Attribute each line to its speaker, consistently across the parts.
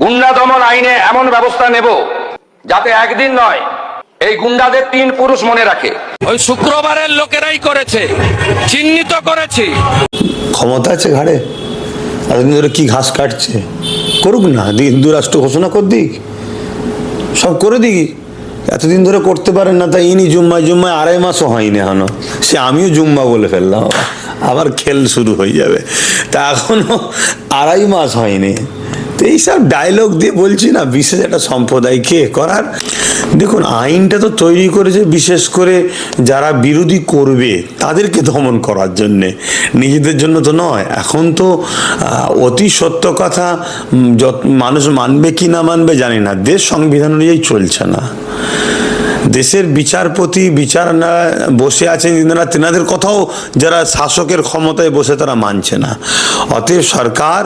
Speaker 1: গুন্ডা দমন আইনে এমন ব্যবস্থা নেব যাতে একদিন নয়, এই গুন্ডাদের 3 পুরুষ মনে রাখে। ওই শুক্রবারের লোকেরাই করেছে, চিহ্নিত করেছি।
Speaker 2: ক্ষমতা আছে ঘাড়ে, এতদিন ধরে কি ঘাস কাটছে, করুক না, হিন্দু রাষ্ট্র ঘোষণা কর দিক, সব করে দিক। এতদিন ধরে করতে পারেন না, তাই ইনি জুম্মায় 2.5 মাসও হয়নি এখনো, সে আমিও জুম্মা বলে ফেললাম, আবার খেল শুরু হয়ে যাবে, তা এখনো 2.5 মাস হয়নি। তো এইসব ডায়লগ দিয়ে বলছি না, বিশেষ একটা সম্প্রদায়কে করার। দেখুন, আইনটা তো তৈরি করেছে বিশেষ করে যারা বিরোধী করবে তাদেরকে দমন করার জন্যে, নিজেদের জন্য তো নয়। এখন তো অতি সত্য কথা, মানুষ মানবে কি না মানবে জানি না, দেশ সংবিধান অনুযায়ী চলছে না। দেশের বিচারপতি বিচার না বসে আছেন তেনাদের কথাও যারা শাসকের ক্ষমতায় বসে তারা মানছে না। অতএব সরকার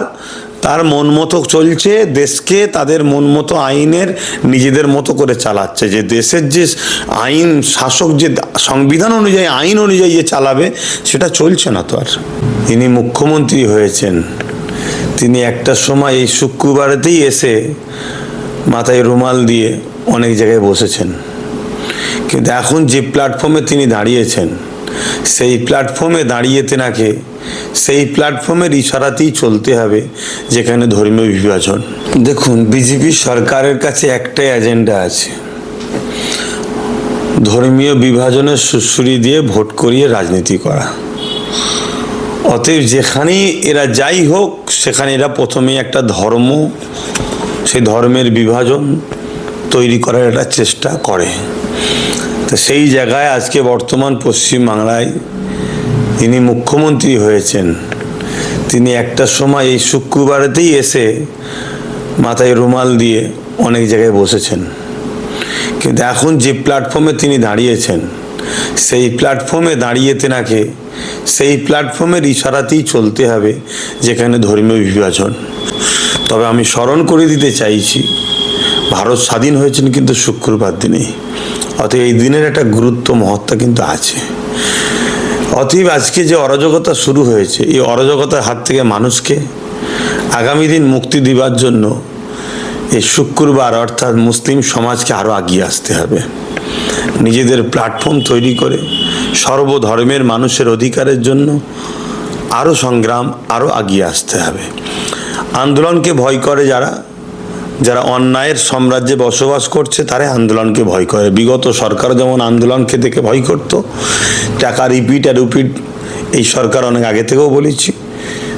Speaker 2: তার মন মতো চলছে, দেশকে তাদের মন মতো আইনের নিজেদের মতো করে চালাচ্ছে। যে দেশের যে আইন শাসক যে সংবিধান অনুযায়ী আইন অনুযায়ী যে চালাবে সেটা চলছে না তো আর। তিনি মুখ্যমন্ত্রী হয়েছেন, তিনি একটা সময় এই শুক্রবারেতেই এসে মাথায় রুমাল দিয়ে অনেক জায়গায় বসেছেন, কিন্তু এখন যে প্ল্যাটফর্মে তিনি দাঁড়িয়েছেন সেই প্ল্যাটফর্মে দাঁড়িয়ে তেনাকে সেই প্ল্যাটফর্মের ইশারাতেই চলতে হবে, যেখানে ধর্মীয় বিভাজন। দেখুন, বিজেপি সরকারের কাছে একটাই এজেন্ডা আছে, ধর্মীয় বিভাজনের সুড়সুড়ি দিয়ে ভোট করিয়ে রাজনীতি করা। অতএব যেখানেই এরা যাই হোক সেখানে এরা প্রথমেই একটা ধর্ম, সেই ধর্মের বিভাজন তৈরি করার একটা চেষ্টা করে। তো সেই জায়গায় আজকে বর্তমান পশ্চিমবাংলায় তিনি মুখ্যমন্ত্রী হয়েছেন, তিনি একটা সময় এই শুক্রবারেতেই এসে মাথায় রুমাল দিয়ে অনেক জায়গায় বসেছেন, কিন্তু এখন যে প্ল্যাটফর্মে তিনি দাঁড়িয়েছেন সেই প্ল্যাটফর্মে দাঁড়িয়ে তেনাকে সেই প্ল্যাটফর্মের ইশারাতেই চলতে হবে, যেখানে ধর্মীয় বিভাজন। তবে আমি স্মরণ করে দিতে চাইছি, ভারত স্বাধীন হয়েছেন কিন্তু শুক্রবার দিনেই, অতএব এই দিনের একটা গুরুত্ব মহত্ব কিন্তু আছে। অতএব আজকে যে অরাজকতা শুরু হয়েছে, এই অরাজকতার হাত থেকে মানুষকে আগামী দিন মুক্তি দেওয়ার জন্য এই শুক্রবার অর্থাৎ মুসলিম সমাজকে আরও এগিয়ে আসতে হবে, নিজেদের প্ল্যাটফর্ম তৈরি করে সর্বধর্মের মানুষের অধিকারের জন্য আরও সংগ্রাম, আরও এগিয়ে আসতে হবে। আন্দোলনকে ভয় করে যারা যারা অন্যায়ের সাম্রাজ্যে বসবাস করছে, তারা আন্দোলনকে ভয় করে। বিগত সরকার যেমন আন্দোলনকে দেখে ভয় করত, টাকা রিপিট আর রিপিট এই সরকার অনেক আগে থেকেও বলেছি,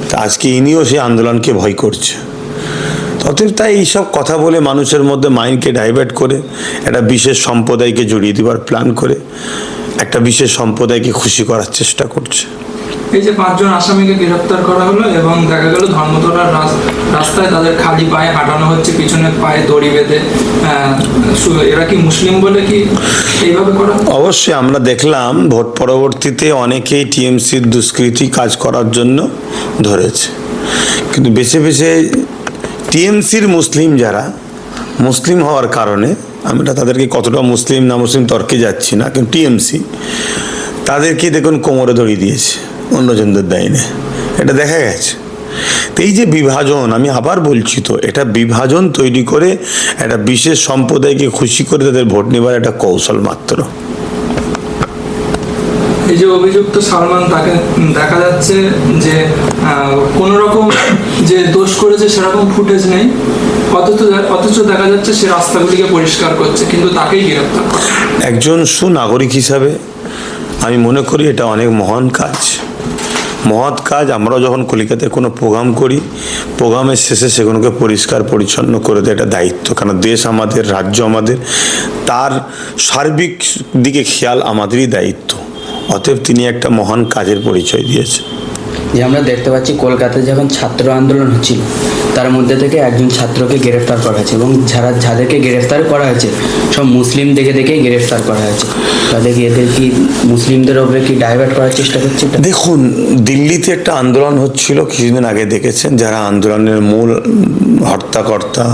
Speaker 2: তা আজকে ইনিও সেই আন্দোলনকে ভয় করছে। অতএব তাই এইসব কথা বলে মানুষের মধ্যে মাইন্ডকে ডাইভার্ট করে একটা বিশেষ সম্প্রদায়কে জড়িয়ে দেওয়ার প্ল্যান করে একটা বিশেষ সম্প্রদায়কে খুশি করার চেষ্টা করছে।
Speaker 3: এই যে 5 জন আসামিকে গ্রেফতার করা হলো এবং দেখা গেল ধর্মতলার রাস্তায় তাদের খালি পায়ে হাঁটানো হচ্ছে, পিছনে পায়ে দড়ি বেঁধে, এরা কি মুসলিম বলে কি এইভাবে করা?
Speaker 2: অবশ্যই আমরা দেখলাম ভোট পরবর্তীতে অনেকেই টিএমসির দুষ্কৃতি কাজ করার জন্য ধরেছে, কিন্তু বেছে বেছে টিএমসির মুসলিম যারা মুসলিম হওয়ার কারণে, আমরা তাদেরকে কতটা মুসলিম না মুসলিম তর্কে যাচ্ছি না, কিন্তু টিএমসি তাদেরকে দেখুন কোমরে দড়ি দিয়েছে, অন্যজনদের দেয় না, এটা দেখা গেছে। তো এই যে বিভাজন, আমি আবার বলছি তো, এটা বিভাজন তৈরি করে একটা বিশেষ সম্প্রদায়কে খুশি করে তাদের ভোট নেবার একটা কৌশল মাত্র।
Speaker 3: এই যে অভিযুক্ত সালমান, তাকে দেখা যাচ্ছে যে কোন রকম যে দোষ করেছে সেরকম ফুটেজ নেই, অথচ দেখা যাচ্ছে সে রাস্তাগুলিকে পরিষ্কার করছে, কিন্তু তাকেই গ্রেফতার করে।
Speaker 2: একজন সুনাগরিক হিসাবে আমি মনে করি এটা অনেক মহান কাজ, মহৎ কাজ। আমরা যখন কলিকাতায় কোনো প্রোগ্রাম করি, প্রোগ্রামের শেষে সেগুলোকে পরিষ্কার পরিচ্ছন্ন করে দেয়, এটা দায়িত্ব, কারণ দেশ আমাদের, রাজ্য আমাদের, তার সার্বিক দিকে খেয়াল আমাদেরই দায়িত্ব। অতএব তিনি একটা মহান কাজের পরিচয় দিয়েছেন।
Speaker 4: যে আমরা দেখতে পাচ্ছি কলকাতায় যখন ছাত্র আন্দোলন হচ্ছিল, তার মধ্যে থেকে একজন ছাত্রকে গ্রেফতার করা হয়েছে, এবং যাদেরকে গ্রেফতার করা হয়েছে সব মুসলিম দেখেই গ্রেফতার করা হয়েছে। তাদেরকে এদের কি মুসলিমদের ওপরে কি ডাইভার্ট করার চেষ্টা করছে?
Speaker 2: দেখুন, দিল্লিতে একটা আন্দোলন হচ্ছিল কিছুদিন আগে, দেখেছেন, যারা আন্দোলনের মূল হর্তাকর্তা,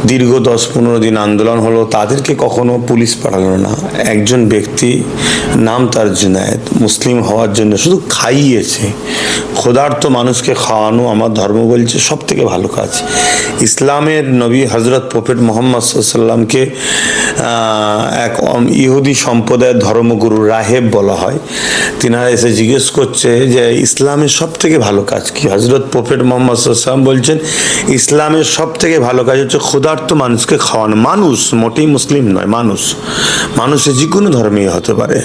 Speaker 2: দীর্ঘ 10-15 দিন আন্দোলন হলো, তাদেরকে কখনো পুলিশ পাঠালো না। একজন ব্যক্তি, নাম তার জুনায়েদ, মুসলিম হওয়ার জন্য শুধু খাইয়েছে, ক্ষুধার্ত মানুষকে খাওয়ানো আমার ধর্ম বলছে সব থেকে ভালো কাজ। ইসলামের নবী হজরত প্রফেট মোহাম্মদ সাল্লামকে এক ইহুদি সম্প্রদায়ের ধর্মগুরু রাহেব বলা হয়। তিনারা এসে জিজ্ঞেস করছে যে ইসলামের সব থেকে ভালো কাজ কি? হজরত প্রফেট মোহাম্মদ সাল্লাম বলছেন ইসলামের সব থেকে ভালো কাজ হচ্ছে ক্ষুধার্ত মানুষকে খাওয়ানো। মানুষ, মোটেই মুসলিম নয়, মানুষের যে কোনো ধর্মই হতে পারে,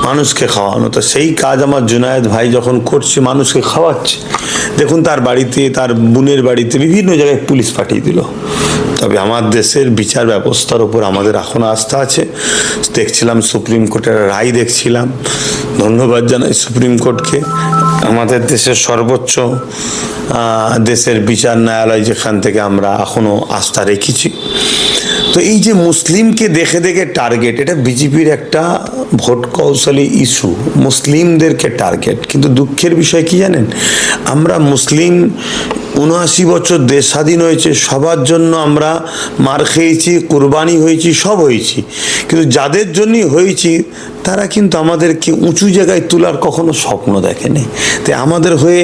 Speaker 2: মানুষকে খাওয়ানো। তো সেই কাজ আমার জুনায়েদ ভাই যখন করছে, মানুষকে খাওয়াচ্ছে। দেখুন তার বাড়িতে, তার বোনের বাড়িতে বিভিন্ন জায়গায় পুলিশ পাঠিয়ে দিল। তবে আমার দেশের বিচার ব্যবস্থার উপর আমাদের এখনো আস্থা আছে। দেখছিলাম সুপ্রিম কোর্টের রায় দেখছিলাম, ধন্যবাদ জানাই সুপ্রিম কোর্টকে। আমাদের দেশের সর্বোচ্চ দেশের বিচার ন্যায়ালয়, যেখান থেকে আমরা এখনো আস্থা রেখেছি। তো এই যে মুসলিমকে দেখে দেখে টার্গেট, এটা বিজেপির একটা ভোট কৌশলী ইস্যু, মুসলিমদেরকে টার্গেট। কিন্তু দুঃখের বিষয় কি জানেন, আমরা মুসলিম ৭৯ বছর দেশ স্বাধীন হয়েছে, সবার জন্য আমরা মার খেয়েছি, কুরবানি হয়েছি, সব হয়েছি। কিন্তু যাদের জন্যই হয়েছি তারা কিন্তু আমাদেরকে উঁচু জায়গায় তোলার কখনো স্বপ্ন দেখেনি। তাই আমাদের হয়ে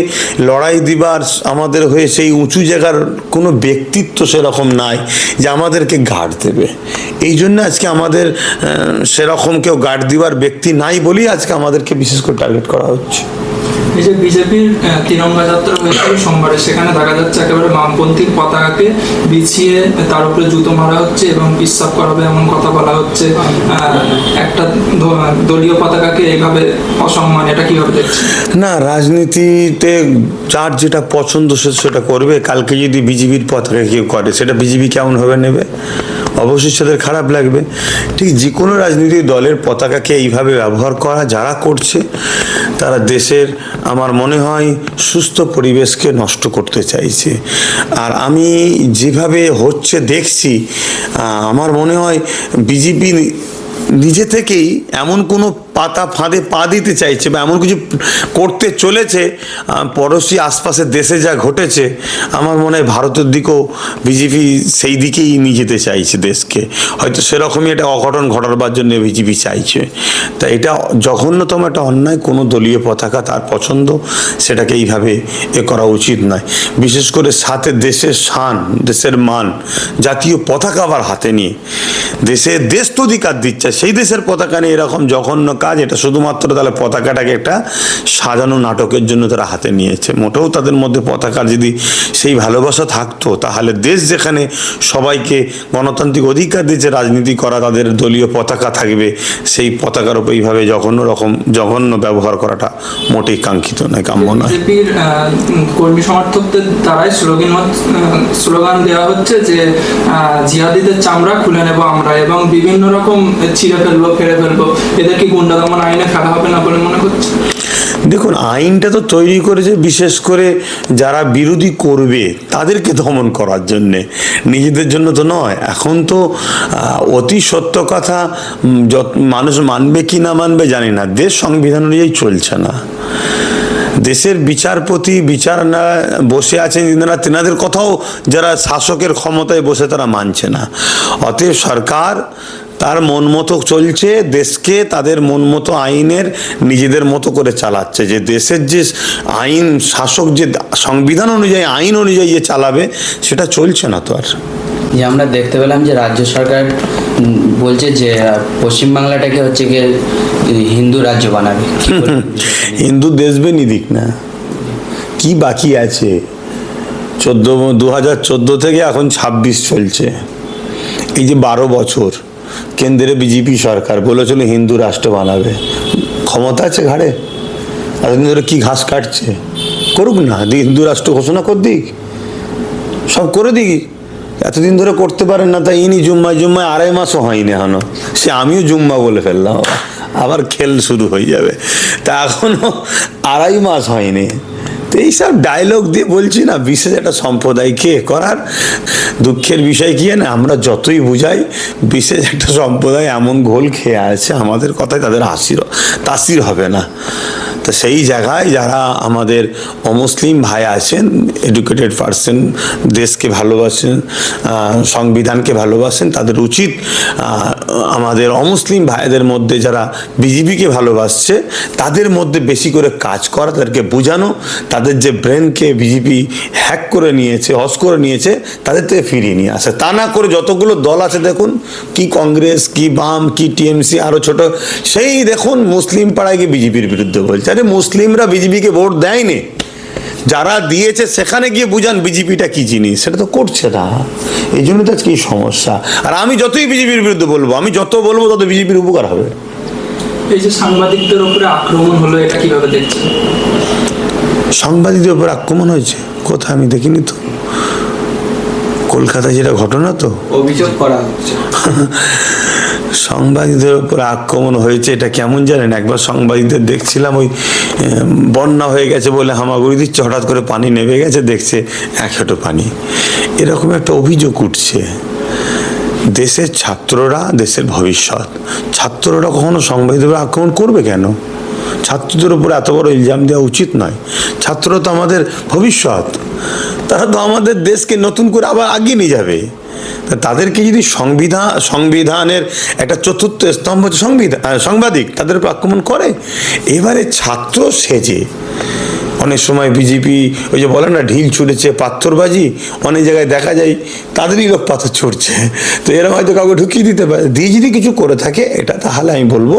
Speaker 2: লড়াই দিবার, আমাদের হয়ে সেই উঁচু জায়গার কোনো ব্যক্তিত্ব সেরকম নাই যে আমাদেরকে গার্ড দেবে। এই জন্য আজকে আমাদের সেরকম কেউ গার্ড দিবার ব্যক্তি নাই বলেই আজকে আমাদেরকে বিশেষ করে টার্গেট করা হচ্ছে।
Speaker 3: এই যে বিজেপির তিরঙ্গা যাত্রা হয়েছিল সোমবারে, সেখানে দেখা যাচ্ছে একেবারে বামপন্থীর পতাকাকে বিছিয়ে তার উপরে জুতো মারা হচ্ছে এবং পিচ্ছাপ করাবে এমন কথা বলা হচ্ছে। একটা দলীয় পতাকাকে এইভাবে অসম্মান, এটা কিভাবে দেখছেন?
Speaker 2: না, রাজনীতিতে যার যেটা পছন্দ সে সেটা করবে। কালকে যদি বিজেপির পতাকা কেউ করে, সেটা বিজেপি কেমন হবে নেবে? অবশ্যই তাদের খারাপ লাগবে। ঠিক যে কোনো রাজনৈতিক দলের পতাকাকে এইভাবে ব্যবহার করা যারা করছে, তারা দেশের, আমার মনে হয়, সুস্থ পরিবেশকে নষ্ট করতে চাইছে। আর আমি যেভাবে হচ্ছে দেখছি, আমার মনে হয় বিজেপি নিজে থেকেই এমন কোনো পাতা ফাঁদে পা দিতে চাইছে বা এমন কিছু করতে চলেছে, পড়োশি আশপাশের দেশে যা ঘটেছে, আমার মনে হয় ভারতের দিকেও বিজেপি সেই দিকেই নিয়ে যেতে চাইছে দেশকে। হয়তো সেরকমই একটা অঘটন ঘটাবার জন্য বিজেপি চাইছে। তা এটা জঘন্যতম একটা অন্যায়। কোনো দলীয় পতাকা তার পছন্দ, সেটাকে এইভাবে করা উচিত নয়। বিশেষ করে সাথে দেশের শান, দেশের মান, জাতীয় পতাকা আবার হাতে নিয়ে দেশ তো অধিকার দিচ্ছে, সেই দেশের পতাকা নিয়ে এরকম জঘন্য কাজ, এটা শুধুমাত্র তাহলে পতাকাটাকে একটা সাজানো নাটকের জন্য তারা হাতে নিয়েছে। মোটেও তাদের মধ্যে পতাকার যদি সেই ভালোবাসা থাকতো, তাহলে দেশ যেখানে সবাইকে গণতান্ত্রিক অধিকার দিয়েছে রাজনীতি করা, তাদের দলীয় পতাকা থাকবে, সেই পতাকার উপর এইভাবে জঘন্য ব্যবহার করাটা মোটেই কাঙ্ক্ষিত নয়, কাম্য নয়।
Speaker 3: বিজেপির কর্মী সমর্থকদের দ্বারাই স্লোগান দেওয়া হচ্ছে যে জিহাদিদের চামড়া খুলে নেব আমরা, এবং বিভিন্ন রকম ছিঁড়ে ফেলবো, ফেরে ফেলবো। এদের কি গুন্ডা দমন আইনে ফেলা হবে না বলে মনে করছে?
Speaker 2: দেখুন, আইনটা তো তৈরি করেছে বিশেষ করে যারা বিরোধী করবে তাদেরকে দমন করার জন্যে, নিজেদের জন্য তো নয়। এখন তো অতি সত্য কথা, মানুষ মানবে কি না মানবে জানি না, দেশ সংবিধান অনুযায়ী চলছে না। দেশের বিচারপতি বিচার না বসে আছেন তেনাদের কথাও যারা শাসকের ক্ষমতায় বসে তারা মানছে না। অতএব সরকার তার মন মতো চলছে, দেশকে তাদের মন মতো আইনের নিজেদের মতো করে চালাচ্ছে। যে দেশের যে আইন, শাসক যে সংবিধান অনুযায়ী, আইন অনুযায়ী যে চালাবে, সেটা চলছে না তো আর।
Speaker 4: যে আমরা দেখতে পেলাম যে রাজ্য সরকার বলছে যে পশ্চিমবাংলাটাকে হচ্ছে গিয়ে হিন্দু রাজ্য বানাবে।
Speaker 2: হিন্দু দেশবেনই দিক না, কি বাকি আছে? 2014 থেকে এখন 26 চলছে। এই যে 12 বছর কেন্দ্রে বিজেপি সরকার বলেছিল হিন্দু রাষ্ট্র বানাবে, ক্ষমতা আছে ঘাড়ে, এতদিন ধরে কি ঘাস কাটছে? করুক না, হিন্দু রাষ্ট্র ঘোষণা কর দিক, সব করে দিক। এতদিন ধরে করতে পারেন না, তাই ইনি জুম্মায় 2.5 মাসও হয়নি এখনো। সে আমিও জুম্মা বলে ফেললাম, আবার খেল শুরু হয়ে যাবে। তা এখনো 2.5 মাস হয়নি। তো এইসব ডায়লগ দিয়ে বলছি না, বিশেষ একটা সম্প্রদায়কে করার। দুঃখের বিষয় কি না, আমরা যতই বুঝাই, বিশেষ একটা সম্প্রদায় এমন ঘোল খেয়ে আছে, আমাদের কথায় তাদের তাসির হবে না। তো সেই জায়গায় যারা আমাদের অমুসলিম ভাই আছেন, এডুকেটেড পার্সন, দেশকে ভালোবাসেন, সংবিধানকে ভালোবাসেন, তাদের উচিত আমাদের অমুসলিম ভাইদের মধ্যে যারা বিজেপিকে ভালোবাসছে তাদের মধ্যে বেশি করে কাজ করা, তাদেরকে বোঝানো, তাদের যে ব্রেনকে বিজেপি হ্যাক করে নিয়েছে, হস করে নিয়েছে, তাদের থেকে ফিরিয়ে নিয়ে আসে। তা না করে যতগুলো দল আছে দেখুন, কি কংগ্রেস, কি বাম, কি টিএমসি, আরও ছোট, সেই দেখুন মুসলিম পাড়ায় গিয়ে বিজেপির বিরুদ্ধে বলছে। আরে মুসলিমরা বিজেপিকে ভোট দেয়নি, যারা দিয়েছে সেখানে গিয়ে বুঝান বিজেপিটা কি জিনিস, সেটা তো করছে না। এই জন্য তো আজকে এই সমস্যা। আর আমি যতই বিজেপির বিরুদ্ধে বলবো, আমি যত বলবো তত বিজেপির উপকার হবে।
Speaker 3: এই যে সাংবাদিকদের উপরে আক্রমণ হলো, এটা কিভাবে দেখছেন?
Speaker 2: সাংবাদিকদের উপর আক্রমণ হয়েছে কোথায় আমি দেখিনি তো। কলকাতায় যেটা ঘটনা তো
Speaker 4: অভিযোগ করা হচ্ছে
Speaker 2: সাংবাদিকদের উপর আক্রমণ হয়েছে, এটা কেমন জানেন? একবার সাংবাদিকদের দেখছিলাম ওই বন্যা হয়ে গেছে বলে হামাগুড়ি দিচ্ছে, হঠাৎ করে পানি নেমে গেছে, দেখছে এক হাঁটু পানি, এরকম একটা অভিযোগ উঠছে। দেশের ছাত্ররা দেশের ভবিষ্যৎ, ছাত্ররা কখনো সাংবাদিকদের আক্রমণ করবে কেন? ছাত্রদের উপর এত বড় ইলজাম দেওয়া উচিত নয়। ছাত্ররা তো আমাদের ভবিষ্যৎ, তারা তো আমাদের দেশকে নতুন করে আবার এগিয়ে নিয়ে যাবে। তাদেরকে যদি সংবিধানের একটা চতুর্থ স্তম্ভ হচ্ছে সাংবাদিক, তাদের উপর আক্রমণ করে, এবারে ছাত্র সেজে অনেক সময় বিজেপি ওই যে বলে না ঢিল ছুটেছে, পাথরবাজি, অনেক জায়গায় দেখা যায় তাদেরই লোক পাথর ছুটছে। তো এরা হয়তো কাউকে ঢুকিয়ে দিতে পারে, দিয়ে যদি কিছু করে থাকে এটা, তাহলে আমি বলবো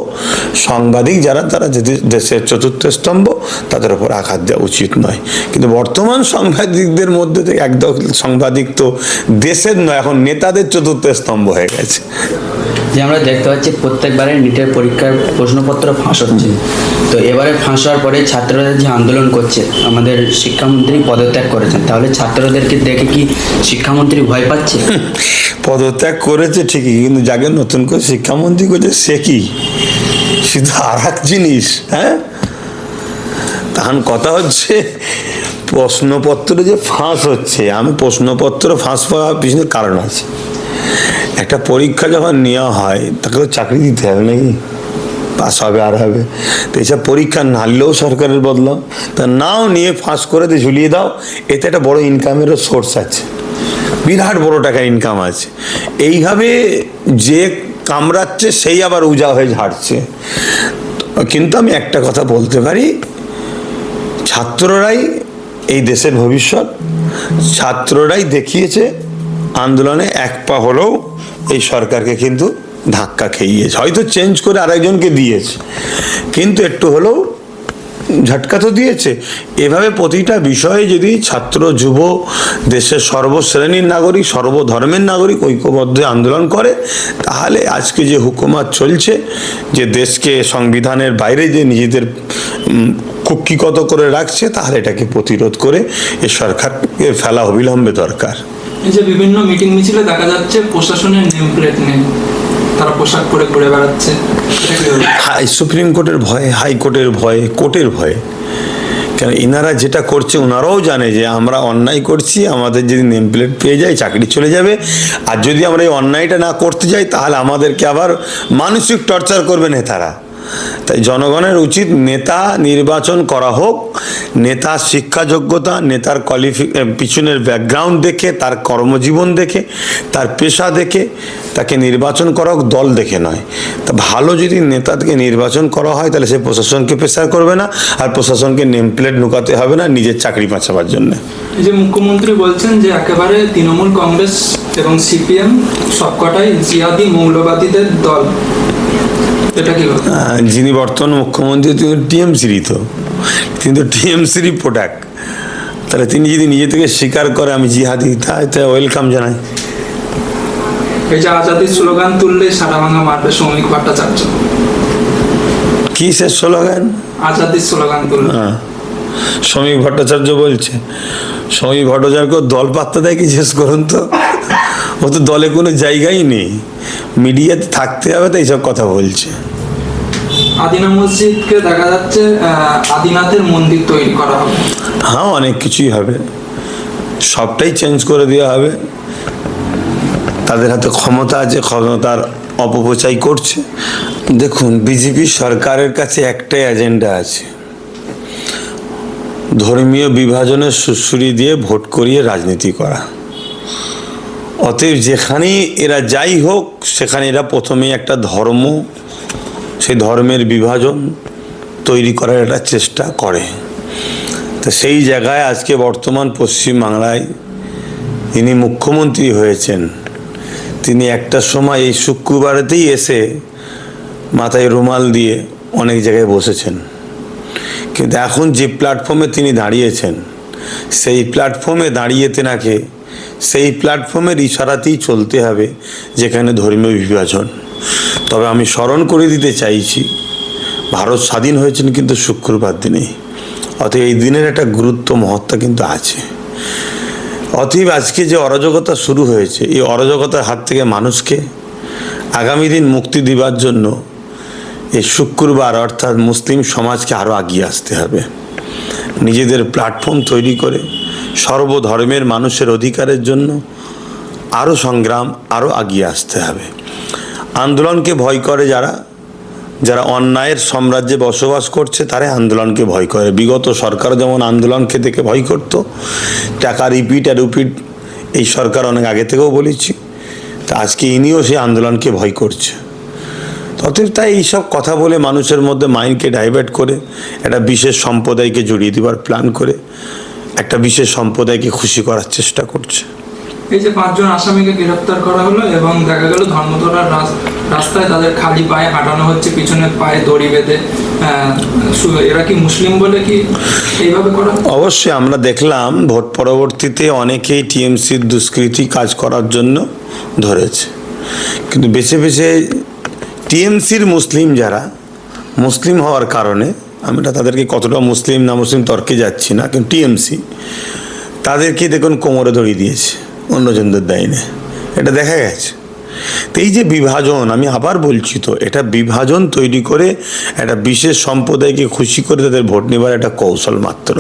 Speaker 2: সাংবাদিক যারা, তারা যদি দেশের চতুর্থ স্তম্ভ, তাদের উপর আঘাত দেওয়া উচিত নয়। কিন্তু বর্তমান সাংবাদিকদের মধ্যে থেকে একদল সাংবাদিক তো দেশের নয়, এখন নেতাদের চতুর্থ স্তম্ভ হয়ে গেছে।
Speaker 4: যে আমরা দেখতে পাচ্ছি প্রত্যেকবারে নিটের পরীক্ষার প্রশ্নপত্র ফাঁস হচ্ছে, তো এবারে ফাঁস হওয়ার পরে ছাত্ররা যে আন্দোলন করছে, আমাদের শিক্ষামন্ত্রী পদত্যাগ করেছেন, তাহলে ছাত্রদেরকে দেখে কি শিক্ষামন্ত্রী ভয় পাচ্ছে?
Speaker 2: পদত্যাগ করেছে ঠিকই, কিন্তু যাকে নতুন করে শিক্ষামন্ত্রী করছে সে কি শুধু আর এক জিনিস। হ্যাঁ, তখন কথা হচ্ছে প্রশ্নপত্র যে ফাঁস হচ্ছে, আমি প্রশ্নপত্র ফাঁস হওয়ার পিছনে কারণ আছে। একটা পরীক্ষা যখন নেওয়া হয় তাকে তো চাকরি দিতে হবে নাকি, পাস হবে আর হবে। তো এইসব পরীক্ষা নাড়লেও সরকারের বদলাও, তা নাও নিয়ে ফাঁস করে দিয়ে ঝুলিয়ে দাও, এতে একটা বড় ইনকামেরও সোর্স আছে, বিরাট বড় টাকা ইনকাম আছে। এইভাবে যে কামড়াচ্ছে সেই আবার উজা হয়ে ঝাড়ছে। কিন্তু আমি একটা কথা বলতে পারি, ছাত্ররাই এই দেশের ভবিষ্যৎ, ছাত্ররাই দেখিয়েছে আন্দোলনে এক পা হলেও এই সরকারকে কিন্তু ধাক্কা খেয়েছে, হয়তো চেঞ্জ করে আরেকজনকে দিয়েছে, কিন্তু একটু হলেও ঝটকা তো দিয়েছে। এভাবে প্রতিটা বিষয়ে যদি ছাত্র যুব দেশের সর্বশ্রেণীর নাগরিক, সর্বধর্মের নাগরিক ঐক্যবদ্ধ আন্দোলন করে, তাহলে আজকে যে হুকুমত চলছে, যে দেশকে সংবিধানের বাইরে যে নিজেদের কুক্ষিগত করে রাখছে, তাহলে এটাকে প্রতিরোধ করে এই সরকারকে ফেলা অবিলম্বে দরকার।
Speaker 3: এই যে বিভিন্ন মিটিং মিছিলে দেখা যাচ্ছে প্রশাসনের নেম প্লেট নেই, তারা পোশাক পরে ঘুরে বেড়াচ্ছে, এটা কি?
Speaker 2: সুপ্রিম কোর্টের ভয়ে, হাইকোর্টের ভয়ে, কোর্টের ভয়ে। কেন এনারা যেটা করছে ওনারাও জানে যে আমরা অন্যায় করছি, আমাদের যদি নেম প্লেট পেয়ে যায় চাকরি চলে যাবে, আর যদি আমরা এই অন্যায়টা না করতে যাই তাহলে আমাদেরকে আবার মানসিক টর্চার করবে নেতারা। তাই জনগণের উচিত নেতা নির্বাচন করা হোক, নেতার শিক্ষা যোগ্যতা, নেতার পিছনের ব্যাকগ্রাউন্ড দেখে, তার কর্মজীবন দেখে, তার পেশা দেখে তাকে নির্বাচন করা হোক, দল দেখে নয়। তা ভালো যদি নেতাকে নির্বাচন করা হয় তাহলে সে প্রশাসনকে প্রেসার করবে না, আর প্রশাসনকে নেম প্লেট ঢুকাতে হবে না নিজের চাকরি বাঁচাবার জন্য।
Speaker 3: এই যে মুখ্যমন্ত্রী বলছেন যে একেবারে তৃণমূল কংগ্রেস এবং সিপিএম সবকটাই জিহাদি মৌলবাদীদের দল, এটা কি?
Speaker 2: যিনি বর্তমান মুখ্যমন্ত্রী তিনি টিএমসিরই, তো তিনি তো টিএমসিরই প্রোডাক্ট, তাহলে তিনি যদি নিজে থেকে স্বীকার করে আমি জিহাদি, তাই ওয়েলকাম জানাই।
Speaker 3: এই যে আজাদির স্লোগান তুললে সারা ভাঙা মারবে শ্রমিক ভট্টাচার্য,
Speaker 2: কি সে স্লোগান?
Speaker 3: আজাদির স্লোগান তুললে।
Speaker 2: হ্যাঁ, শ্রমিক ভট্টাচার্য বলছে। শ্রমিক ভট্টাচার্য দল পাত্তা দেয় কি শেষ করুন তো, ও তো দলে কোনো জায়গাই নেই, মিডিয়াতে থাকতে হবে তাই সব কথা বলছে।
Speaker 3: আদিনা মসজিদকে দেখা যাচ্ছে আদিনাথের মন্দির তৈরি করা হবে।
Speaker 2: হ্যাঁ, অনেক কিছুই হবে, সবটাই চেঞ্জ করে দেওয়া হবে। তাদের হাতে ক্ষমতা আছে, ক্ষমতার অপপ্রচার করছে। দেখুন, বিজেপি সরকারের কাছে একটাই এজেন্ডা আছে, ধর্মীয় বিভাজনের সুড়সুড়ি দিয়ে ভোট করিয়ে রাজনীতি করা। অতএব যেখানেই এরা যাই হোক সেখানে এরা প্রথমেই একটা ধর্ম, সেই ধর্মের বিভাজন তৈরি করার একটা চেষ্টা করে। তো সেই জায়গায় আজকে বর্তমান পশ্চিমবাংলায় যিনি মুখ্যমন্ত্রী হয়েছেন, তিনি একটা সময় এই শুক্রবারেতেই এসে মাথায় রুমাল দিয়ে অনেক জায়গায় বসেছেন, কিন্তু এখন যে প্ল্যাটফর্মে তিনি দাঁড়িয়েছেন সেই প্ল্যাটফর্মে দাঁড়িয়ে তেনাকে সেই প্ল্যাটফর্মের ইশারাতেই চলতে হবে যেখানে ধর্মীয় বিভাজন। তবে আমি স্মরণ করে দিতে চাইছি, ভারত স্বাধীন হয়েছেন কিন্তু শুক্রবার দিনেই, অতএব এই দিনের একটা গুরুত্ব মহত্ত্ব কিন্তু আছে। অতএব আজকে যে অরাজকতা শুরু হয়েছে, এই অরাজকতার হাত থেকে মানুষকে আগামী দিন মুক্তি দেওয়ার জন্য এই শুক্রবার অর্থাৎ মুসলিম সমাজকে আরও এগিয়ে আসতে হবে, নিজেদের প্ল্যাটফর্ম তৈরি করে সর্বধর্মের মানুষের অধিকারের জন্য আরও সংগ্রাম, আরও এগিয়ে আসতে হবে। আন্দোলনকে ভয় করে যারা যারা অন্যায়ের সাম্রাজ্যে বসবাস করছে, তারাই আন্দোলনকে ভয় করে। বিগত সরকার যেমন আন্দোলনকে দেখে ভয় করত, টাকা রিপিট আর রিপিট এই সরকার অনেক আগে থেকেও বলেছি, তা আজকে ইনিও সেই আন্দোলনকে ভয় করছে। অতএব তাই এইসব কথা বলে মানুষের মধ্যে মাইন্ডকে ডাইভার্ট করে একটা বিশেষ সম্প্রদায়কে জড়িয়ে দেওয়ার প্ল্যান করে একটা বিশেষ সম্প্রদায়কে খুশি করার চেষ্টা করছে।
Speaker 3: এই যে 5 জন আসামিকে গ্রেফতার করা হলো এবং দেখা গেল ধর্মতলার রাস্তায় তাদের খালি পায়ে হাঁটানো হচ্ছে, পিছনে পায়ে দড়ি বেঁধে, এরা কি মুসলিম বলে কি এইভাবে করা?
Speaker 2: অবশ্যই আমরা দেখলাম ভোট পরবর্তীতে অনেকেই টিএমসির দুষ্কৃতি কাজ করার জন্য ধরেছে, কিন্তু বেছে বেছে টিএমসির মুসলিম যারা মুসলিম হওয়ার কারণে, আমরা তাদেরকে কতটা মুসলিম না মুসলিম তর্কে যাচ্ছি না, কিন্তু টিএমসি তাদেরকে দেখুন কোমরে দড়ি দিয়েছে অন্যজনদের দায়নে, এটা দেখা গেছে। তো এই যে বিভাজন, আমি আবার বলছি, তো এটা বিভাজন তৈরি করে একটা বিশেষ সম্প্রদায়কে খুশি করে তাদের ভোট নেবার একটা কৌশল মাত্র।